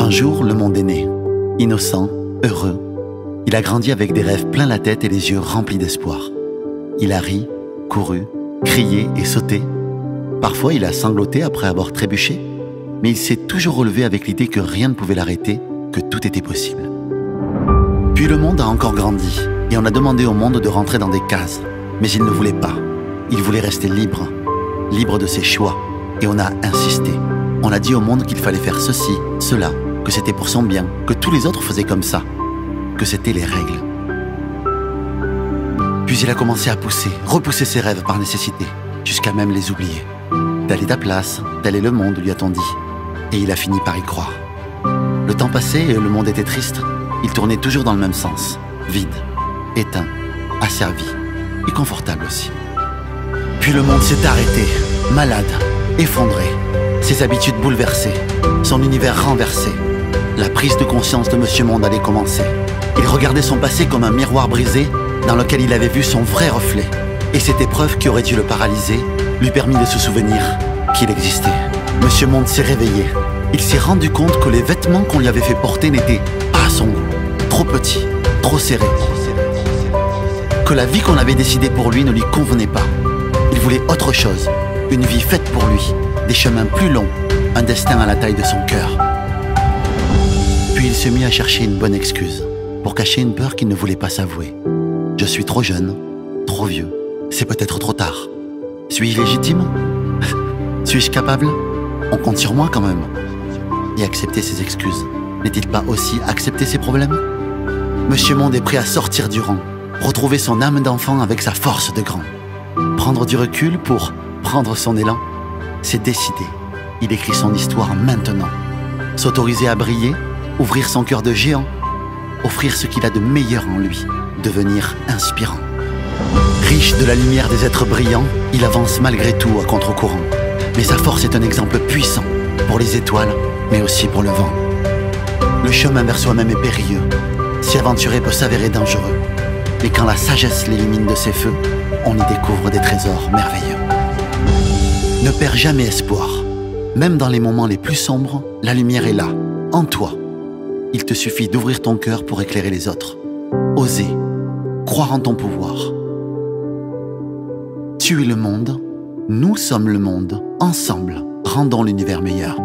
Un jour, le monde est né. Innocent, heureux. Il a grandi avec des rêves plein la tête et les yeux remplis d'espoir. Il a ri, couru, crié et sauté. Parfois, il a sangloté après avoir trébuché, mais il s'est toujours relevé avec l'idée que rien ne pouvait l'arrêter, que tout était possible. Puis le monde a encore grandi, et on a demandé au monde de rentrer dans des cases. Mais il ne voulait pas. Il voulait rester libre, libre de ses choix. Et on a insisté. On a dit au monde qu'il fallait faire ceci, cela, que c'était pour son bien, que tous les autres faisaient comme ça, que c'était les règles. Puis il a commencé à pousser, repousser ses rêves par nécessité, jusqu'à même les oublier. Telle est ta place, tel est le monde, lui a-t-on dit. Et il a fini par y croire. Le temps passait et le monde était triste. Il tournait toujours dans le même sens, vide, éteint, asservi et confortable aussi. Puis le monde s'est arrêté, malade, effondré, ses habitudes bouleversées, son univers renversé. La prise de conscience de Monsieur Monde allait commencer. Il regardait son passé comme un miroir brisé dans lequel il avait vu son vrai reflet. Et cette épreuve qui aurait dû le paralyser lui permit de se souvenir qu'il existait. Monsieur Monde s'est réveillé. Il s'est rendu compte que les vêtements qu'on lui avait fait porter n'étaient pas à son goût, trop petits, trop serrés. Que la vie qu'on avait décidée pour lui ne lui convenait pas. Il voulait autre chose, une vie faite pour lui, des chemins plus longs, un destin à la taille de son cœur. Puis il se mit à chercher une bonne excuse, pour cacher une peur qu'il ne voulait pas s'avouer. Je suis trop jeune, trop vieux, c'est peut-être trop tard. Suis-je légitime? Suis-je capable? On compte sur moi quand même. Et accepter ses excuses, n'est-il pas aussi accepter ses problèmes? Monsieur Monde est prêt à sortir du rang, retrouver son âme d'enfant avec sa force de grand. Prendre du recul pour prendre son élan, c'est décidé. Il écrit son histoire maintenant. S'autoriser à briller, ouvrir son cœur de géant, offrir ce qu'il a de meilleur en lui, devenir inspirant. Riche de la lumière des êtres brillants, il avance malgré tout à contre-courant. Mais sa force est un exemple puissant pour les étoiles, mais aussi pour le vent. Le chemin vers soi-même est périlleux. S'y aventurer peut s'avérer dangereux. Mais quand la sagesse l'élimine de ses feux, on y découvre des trésors merveilleux. Ne perds jamais espoir. Même dans les moments les plus sombres, la lumière est là, en toi. Il te suffit d'ouvrir ton cœur pour éclairer les autres. Oser, croire en ton pouvoir. Tu es le monde, nous sommes le monde, ensemble, rendons l'univers meilleur.